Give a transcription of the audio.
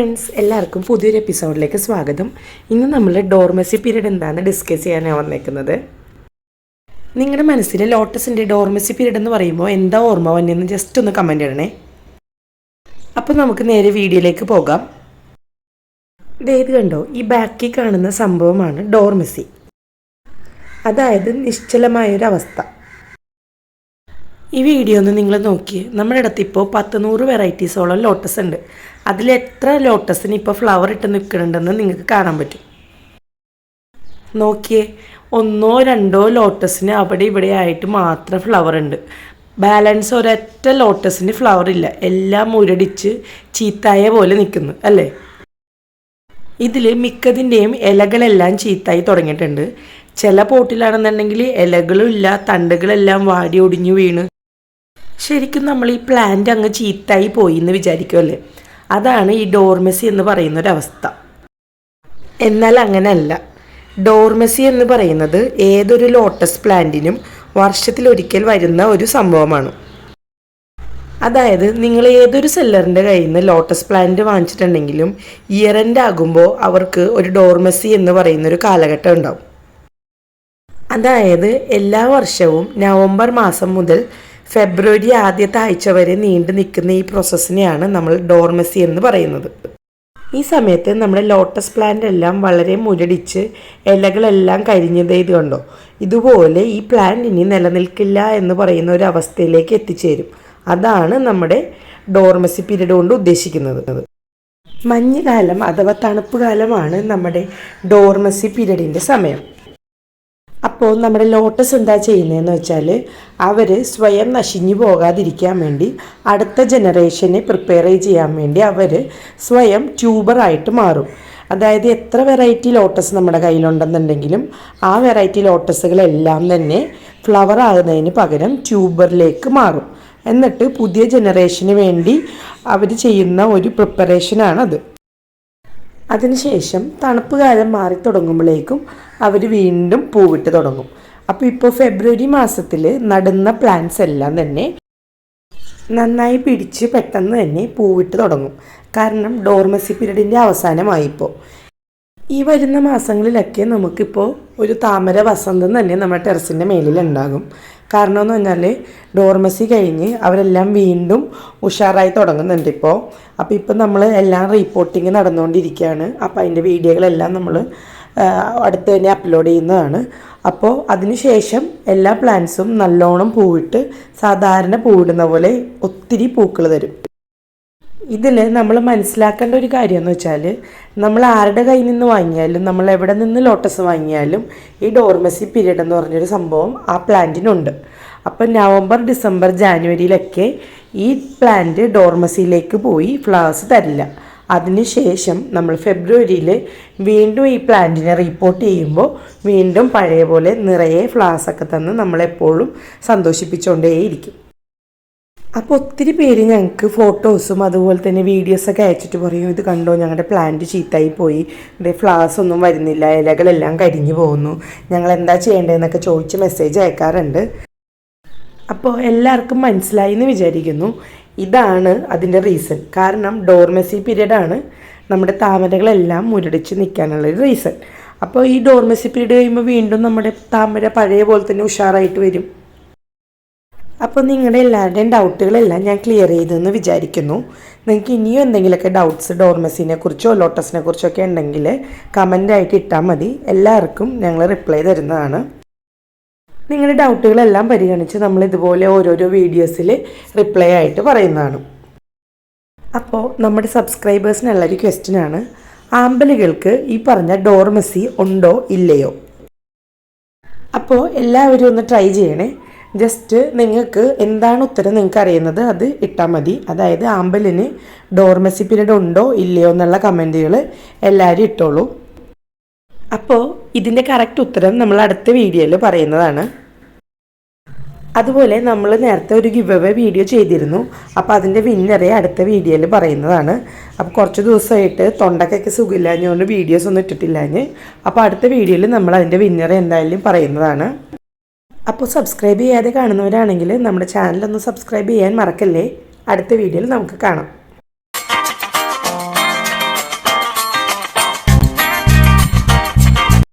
Friends, എല്ലാവർക്കും പുതിയൊരു എപ്പിസോഡിലേക്ക് സ്വാഗതം. ഇന്ന് നമ്മൾ ഡോർമസി പീരീഡ് എന്താണെന്ന് ഡിസ്കസ് ചെയ്യാനാണ് വന്നേക്കുന്നത്. നിങ്ങളുടെ മനസ്സിൽ ലോട്ടസിൻ്റെ ഡോർമസി പീരീഡ് എന്ന് പറയുമ്പോൾ എന്താ ഓർമ്മ വന്നതെന്ന് ജസ്റ്റ് ഒന്ന് കമൻറ്റ് ഇടണേ. അപ്പോൾ നമുക്ക് നേരെ വീഡിയോയിലേക്ക് പോകാം. ഇത് കണ്ടോ, ഈ ബാക്കിൽ കാണുന്ന സംഭവമാണ് ഡോർമസി, അതായത് നിശ്ചലമായൊരവസ്ഥ. ഈ വീഡിയോ ഒന്ന് നിങ്ങൾ നോക്കിയേ. നമ്മുടെ അടുത്ത് ഇപ്പോൾ 100 വെറൈറ്റീസോളം ലോട്ടസ് ഉണ്ട്. അതിൽ എത്ര ലോട്ടസിന് ഇപ്പോൾ ഫ്ലവർ ഇട്ട് നിൽക്കുന്നുണ്ടെന്ന് നിങ്ങൾക്ക് കാണാൻ പറ്റും. നോക്കിയേ, 1-2 ലോട്ടസിന് അവിടെ ഇവിടെ ആയിട്ട് മാത്രം ഫ്ലവർ ഉണ്ട്. ബാലൻസ് ഒരൊറ്റ ലോട്ടസിന് ഫ്ലവർ ഇല്ല. എല്ലാം മുരടിച്ച് ചീത്തായ പോലെ നിൽക്കുന്നു അല്ലേ. ഇതിൽ മിക്കതിൻ്റെയും ഇലകളെല്ലാം ചീത്തായി തുടങ്ങിയിട്ടുണ്ട്. ചില പോട്ടിലാണെന്നുണ്ടെങ്കിൽ ഇലകളും ഇല്ല, തണ്ടുകളെല്ലാം വാടി ഒടിഞ്ഞു വീണ്. ശരിക്കും നമ്മൾ ഈ പ്ലാന്റ് അങ്ങ് ചീത്തായി പോയി എന്ന് വിചാരിക്കുമല്ലേ. അതാണ് ഈ ഡോർമസി എന്ന് പറയുന്നൊരവസ്ഥ. എന്നാൽ അങ്ങനെയല്ല. ഡോർമസി എന്ന് പറയുന്നത് ഏതൊരു ലോട്ടസ് പ്ലാന്റിനും വർഷത്തിലൊരിക്കൽ വരുന്ന ഒരു സംഭവമാണ്. അതായത് നിങ്ങൾ ഏതൊരു സെല്ലറിൻ്റെ കയ്യിൽ നിന്ന് ലോട്ടസ് പ്ലാന്റ് വാങ്ങിച്ചിട്ടുണ്ടെങ്കിലും ഇയർ എൻഡ് ആകുമ്പോൾ അവർക്ക് ഒരു ഡോർമസി എന്ന് പറയുന്നൊരു കാലഘട്ടം ഉണ്ടാവും. അതായത് എല്ലാ വർഷവും നവംബർ മാസം മുതൽ ഫെബ്രുവരി ആദ്യത്തെ ആഴ്ച വരെ നീണ്ടു നിൽക്കുന്ന ഈ പ്രോസസ്സിനെയാണ് നമ്മൾ ഡോർമസി എന്ന് പറയുന്നത്. ഈ സമയത്ത് നമ്മുടെ ലോട്ടസ് പ്ലാന്റ് എല്ലാം വളരെ മുരടിച്ച് ഇലകളെല്ലാം കരിഞ്ഞത് കണ്ടോ. ഇതുപോലെ ഈ പ്ലാന്റ് ഇനി നിലനിൽക്കില്ല എന്ന് പറയുന്ന ഒരു അവസ്ഥയിലേക്ക് എത്തിച്ചേരും. അതാണ് നമ്മുടെ ഡോർമസി പീരീഡ് കൊണ്ട് ഉദ്ദേശിക്കുന്നത്. മഞ്ഞുകാലം അഥവാ തണുപ്പ് കാലമാണ് നമ്മുടെ ഡോർമസി പീരീഡിൻ്റെ സമയം. അപ്പോൾ നമ്മുടെ ലോട്ടസ് എന്താ ചെയ്യുന്നതെന്ന് വെച്ചാൽ അവർ സ്വയം നശിഞ്ഞു പോകാതിരിക്കാൻ വേണ്ടി അടുത്ത ജനറേഷനെ പ്രിപ്പയർ ചെയ്യാൻ വേണ്ടി അവർ സ്വയം ട്യൂബറായിട്ട് മാറും. അതായത് എത്ര വെറൈറ്റി ലോട്ടസ് നമ്മുടെ കയ്യിലുണ്ടെന്നുണ്ടെങ്കിലും ആ വെറൈറ്റി ലോട്ടസുകളെല്ലാം തന്നെ ഫ്ലവർ ആകുന്നതിന് പകരം ട്യൂബറിലേക്ക് മാറും. എന്നിട്ട് പുതിയ ജനറേഷന് വേണ്ടി അവർ ചെയ്യുന്ന ഒരു പ്രിപ്പറേഷനാണത്. അതിനുശേഷം തണുപ്പ് കാലം മാറി തുടങ്ങുമ്പോഴേക്കും അവർ വീണ്ടും പൂവിട്ട് തുടങ്ങും. അപ്പോൾ ഇപ്പോൾ ഫെബ്രുവരി മാസത്തിൽ നടുന്ന പ്ലാന്റ്സ് എല്ലാം തന്നെ നന്നായി പിടിച്ച് പെട്ടെന്ന് തന്നെ പൂവിട്ട് തുടങ്ങും. കാരണം ഡോർമസി പീരീഡിൻ്റെ അവസാനമായിപ്പോൾ. ഈ വരുന്ന മാസങ്ങളിലൊക്കെ നമുക്കിപ്പോൾ ഒരു താമര വസന്തം തന്നെ നമ്മുടെ ടെറസിൻ്റെ മേലിലുണ്ടാകും. കാരണം എന്ന് പറഞ്ഞാൽ ഡോർമസി കഴിഞ്ഞ് അവരെല്ലാം വീണ്ടും ഉഷാറായി തുടങ്ങുന്നുണ്ട് ഇപ്പോൾ. അപ്പോൾ ഇപ്പം നമ്മൾ എല്ലാം റീപ്പോർട്ടിങ് നടന്നുകൊണ്ടിരിക്കുകയാണ്. അപ്പോൾ അതിൻ്റെ വീഡിയോകളെല്ലാം നമ്മൾ അടുത്ത് തന്നെ അപ്ലോഡ് ചെയ്യുന്നതാണ്. അപ്പോൾ അതിനുശേഷം എല്ലാ പ്ലാന്റ്സും നല്ലോണം പൂവിട്ട് സാധാരണ പൂവിടുന്ന പോലെ ഒത്തിരി പൂക്കൾ തരും. ഇതിൽ നമ്മൾ മനസ്സിലാക്കേണ്ട ഒരു കാര്യം എന്ന് വെച്ചാൽ നമ്മൾ ആരുടെ കയ്യിൽ നിന്ന് വാങ്ങിയാലും നമ്മൾ എവിടെ നിന്ന് ലോട്ടസ് വാങ്ങിയാലും ഈ ഡോർമസി പീരീഡ് എന്ന് പറഞ്ഞൊരു സംഭവം ആ പ്ലാന്റിനുണ്ട്. അപ്പോൾ നവംബർ, ഡിസംബർ, ജാനുവരിയിലൊക്കെ ഈ പ്ലാന്റ് ഡോർമസിയിലേക്ക് പോയി ഫ്ലവേഴ്സ് തരില്ല. അതിനുശേഷം നമ്മൾ ഫെബ്രുവരിയിൽ വീണ്ടും ഈ പ്ലാന്റിനെ റിപ്പോർട്ട് ചെയ്യുമ്പോൾ വീണ്ടും പഴയ പോലെ നിറയെ ഫ്ലവേഴ്സൊക്കെ തന്ന് നമ്മളെപ്പോഴും സന്തോഷിപ്പിച്ചുകൊണ്ടേയിരിക്കും. അപ്പോൾ ഒത്തിരി പേര് ഞങ്ങൾക്ക് ഫോട്ടോസും അതുപോലെ തന്നെ വീഡിയോസൊക്കെ അയച്ചിട്ട് പറയും, ഇത് കണ്ടോ ഞങ്ങളുടെ പ്ലാന്റ് ചീത്തായി പോയി, ഇവിടെ ഫ്ലവേഴ്സ് ഒന്നും വരുന്നില്ല, ഇലകളെല്ലാം കരിഞ്ഞു പോകുന്നു, ഞങ്ങൾ എന്താ ചെയ്യേണ്ടതെന്നൊക്കെ ചോദിച്ച് മെസ്സേജ് അയക്കാറുണ്ട്. അപ്പോൾ എല്ലാവർക്കും മനസ്സിലായി എന്ന് വിചാരിക്കുന്നു. ഇതാണ് അതിൻ്റെ റീസൺ. കാരണം ഡോർമസി പീരീഡാണ് നമ്മുടെ താമരകളെല്ലാം മുരടിച്ച് നിൽക്കാനുള്ളൊരു റീസൺ. അപ്പോൾ ഈ ഡോർമസി പീരീഡ് കഴിയുമ്പോൾ വീണ്ടും നമ്മുടെ താമര പഴയ പോലെ തന്നെ ഉഷാറായിട്ട് വരും. അപ്പോൾ നിങ്ങളുടെ എല്ലാവരുടെയും ഡൗട്ടുകളെല്ലാം ഞാൻ ക്ലിയർ ചെയ്തെന്ന് വിചാരിക്കുന്നു. നിങ്ങൾക്ക് ഇനിയും എന്തെങ്കിലുമൊക്കെ ഡൗട്ട്സ് ഡോർമസിനെ കുറിച്ചോ ലോട്ടസിനെ കുറിച്ചൊക്കെ ഉണ്ടെങ്കിൽ കമൻ്റായിട്ട് ഇട്ടാൽ മതി. എല്ലാവർക്കും ഞങ്ങൾ റിപ്ലൈ തരുന്നതാണ്. നിങ്ങളുടെ ഡൗട്ടുകളെല്ലാം പരിഗണിച്ച് നമ്മൾ ഇതുപോലെ ഓരോരോ വീഡിയോസിൽ റിപ്ലൈ ആയിട്ട് പറയുന്നതാണ്. അപ്പോൾ നമ്മുടെ സബ്സ്ക്രൈബേഴ്സിനുള്ളൊരു ക്വസ്റ്റ്യനാണ്, ആമ്പലുകൾക്ക് ഈ പറഞ്ഞ ഡോർമസി ഉണ്ടോ ഇല്ലയോ? അപ്പോൾ എല്ലാവരും ഒന്ന് ട്രൈ ചെയ്യണേ. ജസ്റ്റ് നിങ്ങൾക്ക് എന്താണ് ഉത്തരം നിങ്ങൾക്ക് അറിയുന്നത് അത് ഇട്ടാൽ മതി. അതായത് ആമ്പലിന് ഡോർമസി പീരീഡ് ഉണ്ടോ ഇല്ലയോ എന്നുള്ള കമൻറ്റുകൾ എല്ലാവരും ഇട്ടോളൂ. അപ്പോൾ ഇതിൻ്റെ കറക്റ്റ് ഉത്തരം നമ്മൾ അടുത്ത വീഡിയോയിൽ പറയുന്നതാണ്. അതുപോലെ നമ്മൾ നേരത്തെ ഒരു ഗിവ് അവേ വീഡിയോ ചെയ്തിരുന്നു. അപ്പോൾ അതിൻ്റെ വിന്നറെ അടുത്ത വീഡിയോയിൽ പറയുന്നതാണ്. അപ്പോൾ കുറച്ച് ദിവസമായിട്ട് തൊണ്ടക്കൊക്കെ സുഖമില്ലാഞ്ഞുകൊണ്ട് വീഡിയോസ് ഒന്നും ഇട്ടിട്ടില്ലാഞ്ഞ്. അപ്പോൾ അടുത്ത വീഡിയോയിൽ നമ്മൾ അതിൻ്റെ വിന്നറെ എന്തായാലും പറയുന്നതാണ്. അപ്പോൾ സബ്സ്ക്രൈബ് ചെയ്യാതെ കാണുന്നവരാണെങ്കിൽ നമ്മുടെ ചാനലൊന്ന് സബ്സ്ക്രൈബ് ചെയ്യാൻ മറക്കല്ലേ. അടുത്ത വീഡിയോയിൽ നമുക്ക് കാണാം.